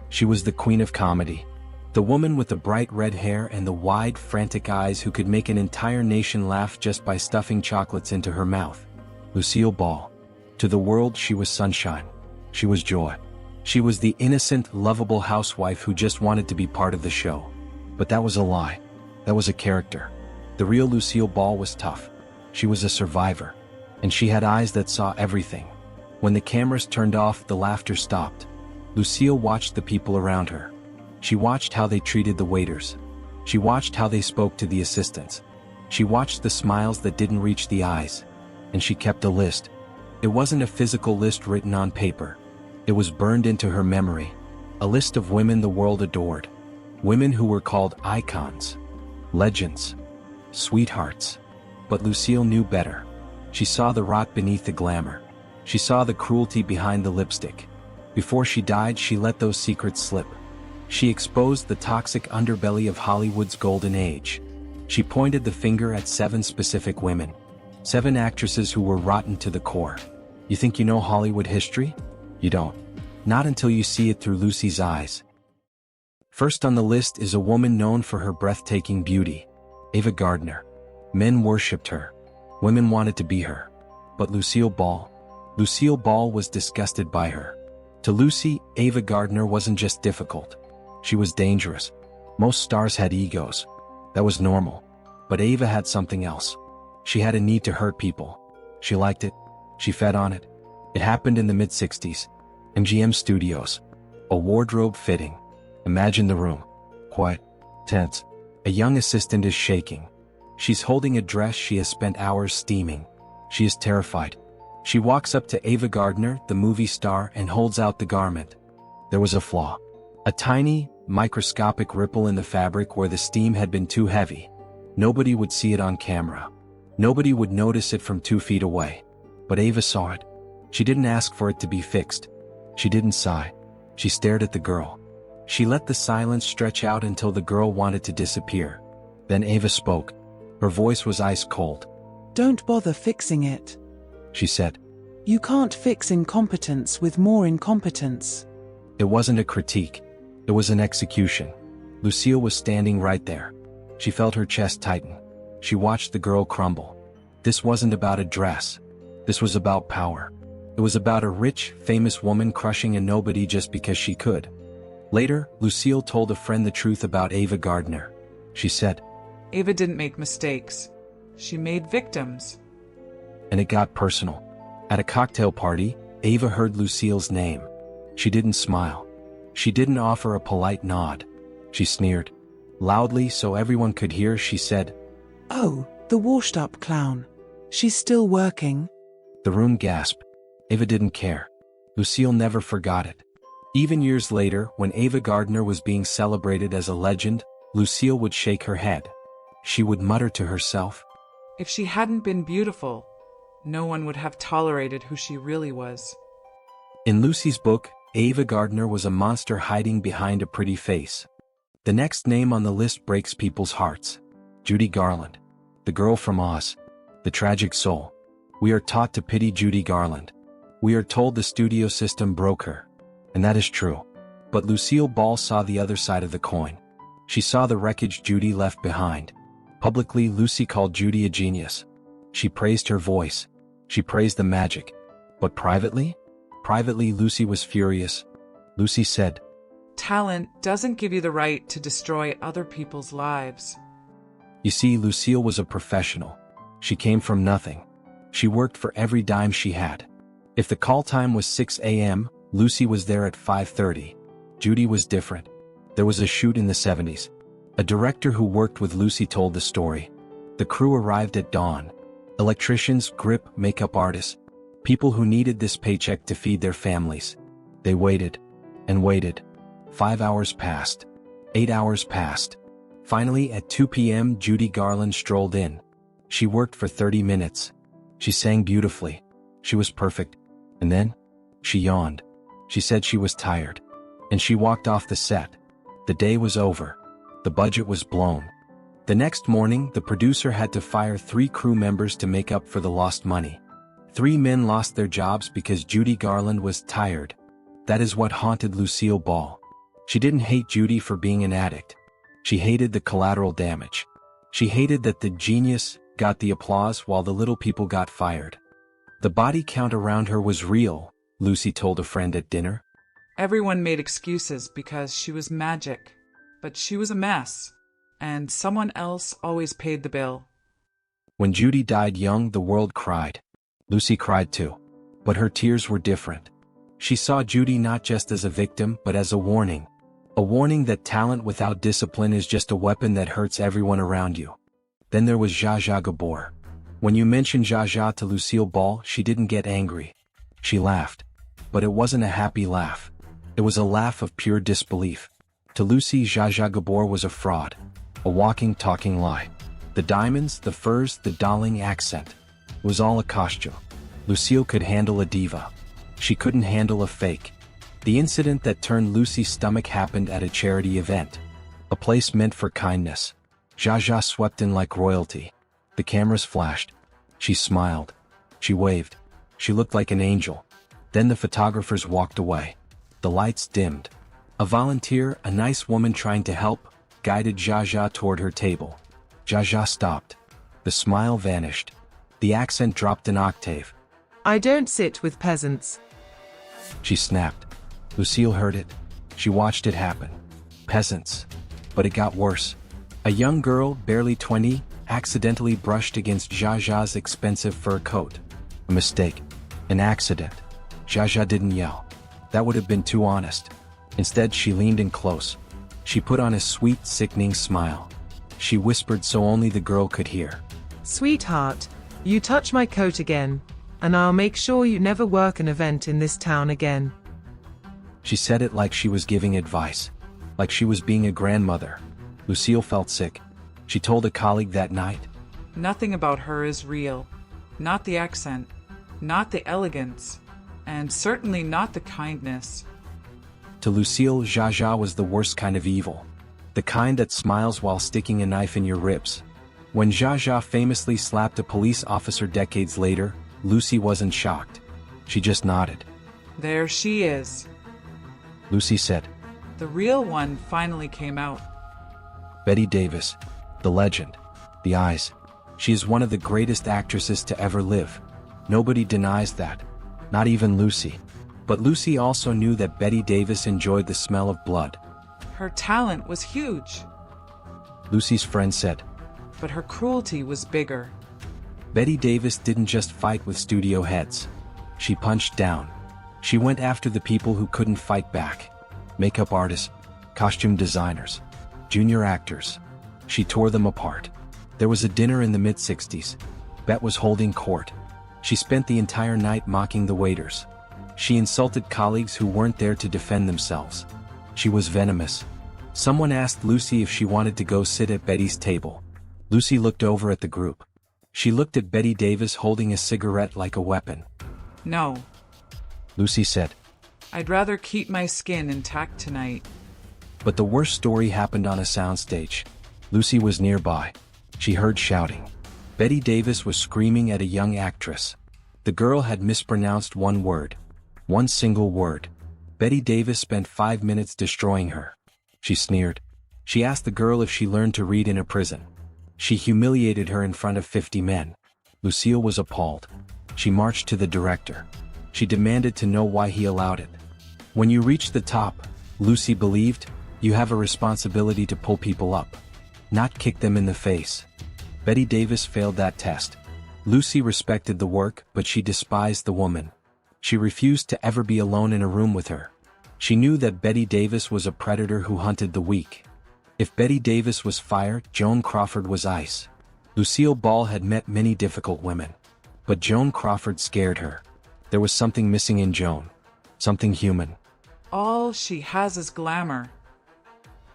She was the queen of comedy. The woman with the bright red hair and the wide, frantic eyes who could make an entire nation laugh just by stuffing chocolates into her mouth. Lucille Ball. To the world she was sunshine. She was joy. She was the innocent, lovable housewife who just wanted to be part of the show. But that was a lie. That was a character. The real Lucille Ball was tough. She was a survivor. And she had eyes that saw everything. When the cameras turned off, the laughter stopped. Lucille watched the people around her. She watched how they treated the waiters. She watched how they spoke to the assistants. She watched the smiles that didn't reach the eyes. And she kept a list. It wasn't a physical list written on paper. It was burned into her memory. A list of women the world adored. Women who were called icons, legends, sweethearts. But Lucille knew better. She saw the rot beneath the glamour. She saw the cruelty behind the lipstick. Before she died, she let those secrets slip. She exposed the toxic underbelly of Hollywood's golden age. She pointed the finger at 7 specific women. 7 actresses who were rotten to the core. You think you know Hollywood history? You don't. Not until you see it through Lucy's eyes. First on the list is a woman known for her breathtaking beauty. Ava Gardner. Men worshipped her. Women wanted to be her. But Lucille Ball was disgusted by her. To Lucy, Ava Gardner wasn't just difficult. She was dangerous. Most stars had egos. That was normal. But Ava had something else. She had a need to hurt people. She liked it. She fed on it. It happened in the mid-60s. MGM Studios. A wardrobe fitting. Imagine the room. Quiet. Tense. A young assistant is shaking. She's holding a dress she has spent hours steaming. She is terrified. She walks up to Ava Gardner, the movie star, and holds out the garment. There was a flaw. A tiny, microscopic ripple in the fabric where the steam had been too heavy. Nobody would see it on camera. Nobody would notice it from 2 feet away. But Ava saw it. She didn't ask for it to be fixed. She didn't sigh. She stared at the girl. She let the silence stretch out until the girl wanted to disappear. Then Ava spoke. Her voice was ice cold. "Don't bother fixing it," she said. "You can't fix incompetence with more incompetence." It wasn't a critique. It was an execution. Lucille was standing right there. She felt her chest tighten. She watched the girl crumble. This wasn't about a dress. This was about power. It was about a rich, famous woman crushing a nobody just because she could. Later, Lucille told a friend the truth about Ava Gardner. She said, "Ava didn't make mistakes. She made victims." And it got personal. At a cocktail party, Ava heard Lucille's name. She didn't smile. She didn't offer a polite nod. She sneered. Loudly so everyone could hear, she said, "Oh, the washed-up clown. She's still working." The room gasped. Ava didn't care. Lucille never forgot it. Even years later, when Ava Gardner was being celebrated as a legend, Lucille would shake her head. She would mutter to herself, "If she hadn't been beautiful, no one would have tolerated who she really was." In Lucy's book, Ava Gardner was a monster hiding behind a pretty face. The next name on the list breaks people's hearts. Judy Garland. The girl from Oz. The tragic soul. We are taught to pity Judy Garland. We are told the studio system broke her. And that is true. But Lucille Ball saw the other side of the coin. She saw the wreckage Judy left behind. Publicly, Lucy called Judy a genius. She praised her voice. She praised the magic. But privately, Lucy was furious. Lucy said, "Talent doesn't give you the right to destroy other people's lives." You see, Lucille was a professional. She came from nothing. She worked for every dime she had. If the call time was 6 a.m., Lucy was there at 5:30. Judy was different. There was a shoot in the 70s. A director who worked with Lucy told the story. The crew arrived at dawn. Electricians, grip, makeup artists. People who needed this paycheck to feed their families. They waited. And waited. 5 hours passed. 8 hours passed. Finally, at 2 p.m., Judy Garland strolled in. She worked for 30 minutes. She sang beautifully. She was perfect. And then, she yawned. She said she was tired. And she walked off the set. The day was over. The budget was blown. The next morning, the producer had to fire 3 crew members to make up for the lost money. 3 men lost their jobs because Judy Garland was tired. That is what haunted Lucille Ball. She didn't hate Judy for being an addict. She hated the collateral damage. She hated that the genius got the applause while the little people got fired. The body count around her was real, Lucy told a friend at dinner. Everyone made excuses because she was magic, but she was a mess, and someone else always paid the bill. When Judy died young, the world cried. Lucy cried too. But her tears were different. She saw Judy not just as a victim but as a warning. A warning that talent without discipline is just a weapon that hurts everyone around you. Then there was Zsa Zsa Gabor. When you mentioned Zsa Zsa to Lucille Ball, she didn't get angry. She laughed. But it wasn't a happy laugh. It was a laugh of pure disbelief. To Lucy, Zsa Zsa Gabor was a fraud. A walking, talking lie. The diamonds, the furs, the darling accent. It was all a costume. Lucille could handle a diva. She couldn't handle a fake. The incident that turned Lucy's stomach happened at a charity event. A place meant for kindness. Zsa Zsa swept in like royalty. The cameras flashed. She smiled. She waved. She looked like an angel. Then the photographers walked away. The lights dimmed. A volunteer, a nice woman trying to help, guided Zsa Zsa toward her table. Zsa Zsa stopped. The smile vanished. The accent dropped an octave. I don't sit with peasants. She snapped. Lucille heard it. She watched it happen. Peasants. But it got worse. A young girl, barely 20, accidentally brushed against Zsa Zsa's expensive fur coat. A mistake. An accident. Zsa Zsa didn't yell. That would have been too honest. Instead, she leaned in close. She put on a sweet, sickening smile. She whispered so only the girl could hear. Sweetheart, you touch my coat again, and I'll make sure you never work an event in this town again. She said it like she was giving advice. Like she was being a grandmother. Lucille felt sick. She told a colleague that night. Nothing about her is real. Not the accent, not the elegance, and certainly not the kindness. To Lucille, Zsa Zsa was the worst kind of evil. The kind that smiles while sticking a knife in your ribs. When Zsa Zsa famously slapped a police officer decades later, Lucy wasn't shocked. She just nodded. There she is. Lucy said. The real one finally came out. Bette Davis. The legend. The eyes. She is one of the greatest actresses to ever live. Nobody denies that. Not even Lucy. But Lucy also knew that Bette Davis enjoyed the smell of blood. Her talent was huge. Lucy's friend said. But her cruelty was bigger. Bette Davis didn't just fight with studio heads. She punched down. She went after the people who couldn't fight back. Makeup artists, costume designers, junior actors. She tore them apart. There was a dinner in the mid-60s. Bette was holding court. She spent the entire night mocking the waiters. She insulted colleagues who weren't there to defend themselves. She was venomous. Someone asked Lucy if she wanted to go sit at Betty's table. Lucy looked over at the group. She looked at Bette Davis holding a cigarette like a weapon. No. Lucy said. I'd rather keep my skin intact tonight. But the worst story happened on a soundstage. Lucy was nearby. She heard shouting. Bette Davis was screaming at a young actress. The girl had mispronounced one word. One single word. Bette Davis spent 5 minutes destroying her. She sneered. She asked the girl if she learned to read in a prison. She humiliated her in front of 50 men. Lucille was appalled. She marched to the director. She demanded to know why he allowed it. When you reach the top, Lucy believed, you have a responsibility to pull people up, not kick them in the face. Bette Davis failed that test. Lucy respected the work, but she despised the woman. She refused to ever be alone in a room with her. She knew that Bette Davis was a predator who hunted the weak. If Bette Davis was fire, Joan Crawford was ice. Lucille Ball had met many difficult women. But Joan Crawford scared her. There was something missing in Joan. Something human. All she has is glamour.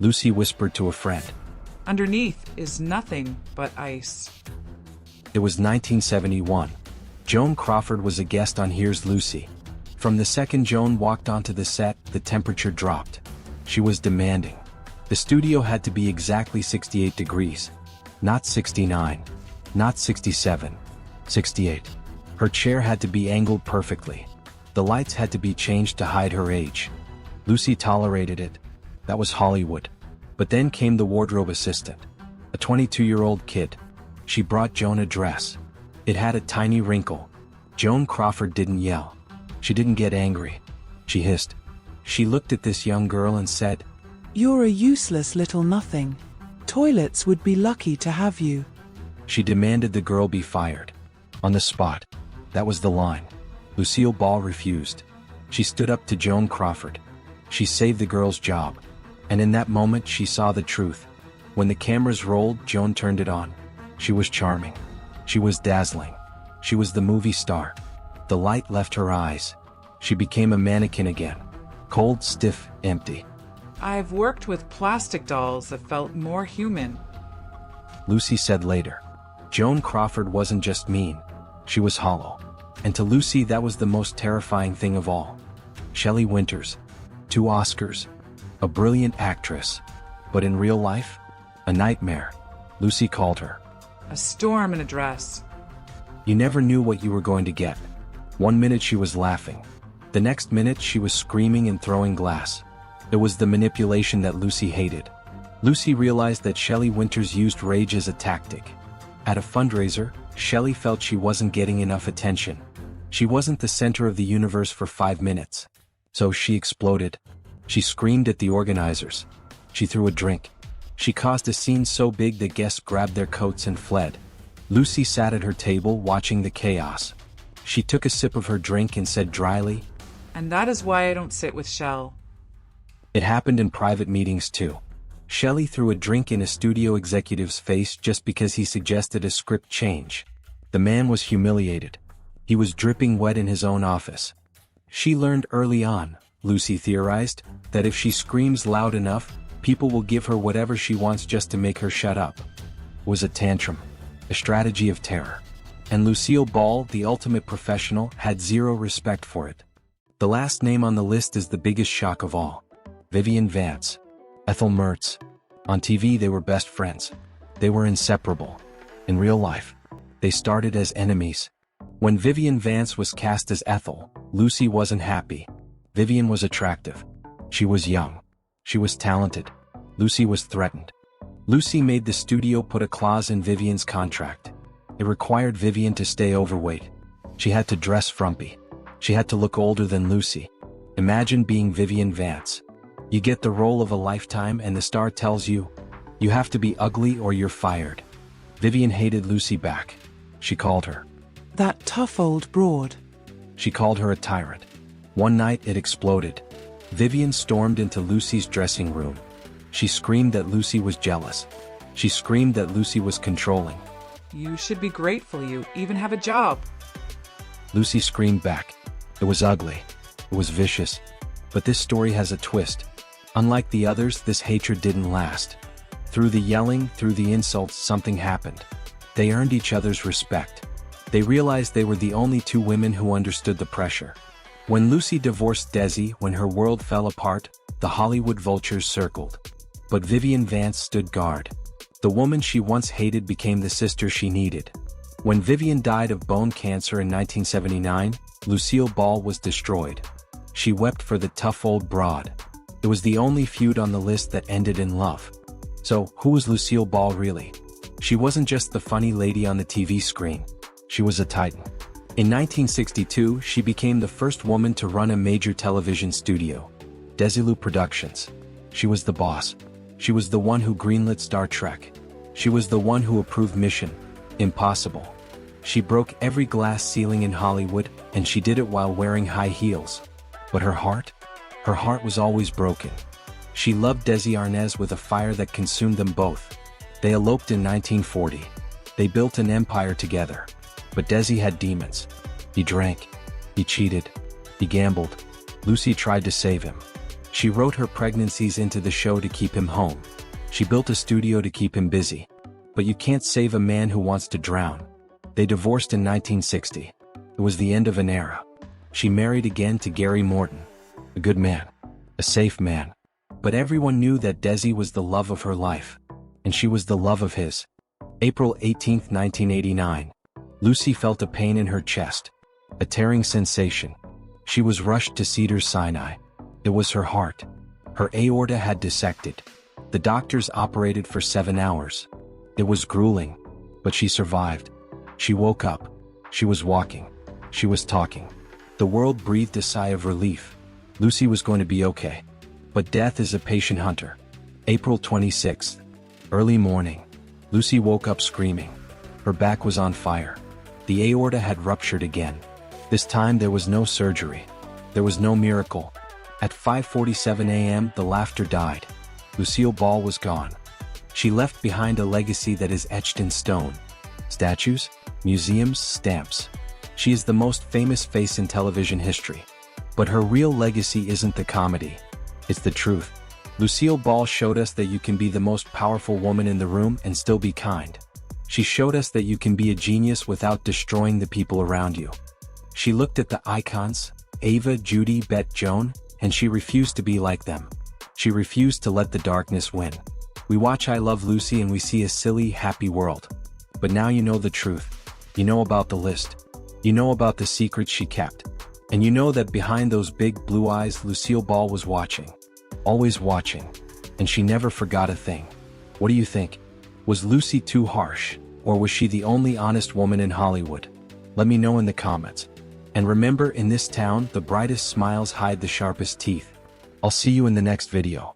Lucy whispered to a friend. Underneath is nothing but ice. It was 1971. Joan Crawford was a guest on Here's Lucy. From the second Joan walked onto the set, the temperature dropped. She was demanding. The studio had to be exactly 68 degrees. Not 69. Not 67. 68. Her chair had to be angled perfectly. The lights had to be changed to hide her age. Lucy tolerated it. That was Hollywood. But then came the wardrobe assistant. A 22-year-old kid. She brought Joan a dress. It had a tiny wrinkle. Joan Crawford didn't yell. She didn't get angry. She hissed. She looked at this young girl and said, "You're a useless little nothing. Toilets would be lucky to have you." She demanded the girl be fired. On the spot. That was the line. Lucille Ball refused. She stood up to Joan Crawford. She saved the girl's job. And in that moment she saw the truth. When the cameras rolled, Joan turned it on. She was charming. She was dazzling. She was the movie star. The light left her eyes. She became a mannequin again. Cold, stiff, empty. I've worked with plastic dolls that felt more human. Lucy said later. Joan Crawford wasn't just mean. She was hollow. And to Lucy that was the most terrifying thing of all. Shelley Winters. 2 Oscars. A brilliant actress. But in real life? A nightmare. Lucy called her. A storm in a dress. You never knew what you were going to get. One minute she was laughing. The next minute she was screaming and throwing glass. It was the manipulation that Lucy hated. Lucy realized that Shelley Winters used rage as a tactic. At a fundraiser, Shelley felt she wasn't getting enough attention. She wasn't the center of the universe for 5 minutes. So she exploded. She screamed at the organizers. She threw a drink. She caused a scene so big that guests grabbed their coats and fled. Lucy sat at her table watching the chaos. She took a sip of her drink and said dryly, And that is why I don't sit with Shell. It happened in private meetings too. Shelley threw a drink in a studio executive's face just because he suggested a script change. The man was humiliated. He was dripping wet in his own office. She learned early on, Lucy theorized, that if she screams loud enough, people will give her whatever she wants just to make her shut up. It was a tantrum, a strategy of terror. And Lucille Ball, the ultimate professional, had zero respect for it. The last name on the list is the biggest shock of all. Vivian Vance. Ethel Mertz. On TV they were best friends. They were inseparable. In real life, they started as enemies. When Vivian Vance was cast as Ethel, Lucy wasn't happy. Vivian was attractive. She was young. She was talented. Lucy was threatened. Lucy made the studio put a clause in Vivian's contract. It required Vivian to stay overweight. She had to dress frumpy. She had to look older than Lucy. Imagine being Vivian Vance. You get the role of a lifetime and the star tells you, you have to be ugly or you're fired. Vivian hated Lucy back. She called her. "That tough old broad." She called her a tyrant. One night it exploded. Vivian stormed into Lucy's dressing room. She screamed that Lucy was jealous. She screamed that Lucy was controlling. You should be grateful you even have a job. Lucy screamed back. It was ugly. It was vicious. But this story has a twist. Unlike the others, this hatred didn't last. Through the yelling, through the insults, something happened. They earned each other's respect. They realized they were the only 2 women who understood the pressure. When Lucy divorced Desi, when her world fell apart, the Hollywood vultures circled. But Vivian Vance stood guard. The woman she once hated became the sister she needed. When Vivian died of bone cancer in 1979, Lucille Ball was destroyed. She wept for the tough old broad. It was the only feud on the list that ended in love. So, who was Lucille Ball really? She wasn't just the funny lady on the TV screen. She was a titan. In 1962, she became the first woman to run a major television studio, Desilu Productions. She was the boss. She was the one who greenlit Star Trek. She was the one who approved Mission Impossible. She broke every glass ceiling in Hollywood, and she did it while wearing high heels. But her heart was always broken. She loved Desi Arnaz with a fire that consumed them both. They eloped in 1940. They built an empire together. But Desi had demons. He drank. He cheated. He gambled. Lucy tried to save him. She wrote her pregnancies into the show to keep him home. She built a studio to keep him busy. But you can't save a man who wants to drown. They divorced in 1960. It was the end of an era. She married again to Gary Morton. A good man. A safe man. But everyone knew that Desi was the love of her life. And she was the love of his. April 18, 1989. Lucy felt a pain in her chest. A tearing sensation. She was rushed to Cedars-Sinai. It was her heart. Her aorta had dissected. The doctors operated for 7 hours. It was grueling, but she survived. She woke up. She was walking. She was talking. The world breathed a sigh of relief. Lucy was going to be okay. But death is a patient hunter. April 26th. Early morning. Lucy woke up screaming. Her back was on fire. The aorta had ruptured again. This time there was no surgery. There was no miracle. At 5:47 a.m. the laughter died. Lucille Ball was gone. She left behind a legacy that is etched in stone. Statues, museums, stamps. She is the most famous face in television history. But her real legacy isn't the comedy. It's the truth. Lucille Ball showed us that you can be the most powerful woman in the room and still be kind. She showed us that you can be a genius without destroying the people around you. She looked at the icons, Ava, Judy, Bette, Joan, and she refused to be like them. She refused to let the darkness win. We watch I Love Lucy and we see a silly, happy world. But now you know the truth. You know about the list. You know about the secrets she kept. And you know that behind those big blue eyes Lucille Ball was watching. Always watching. And she never forgot a thing. What do you think? Was Lucy too harsh? Or was she the only honest woman in Hollywood? Let me know in the comments. And remember, in this town, the brightest smiles hide the sharpest teeth. I'll see you in the next video.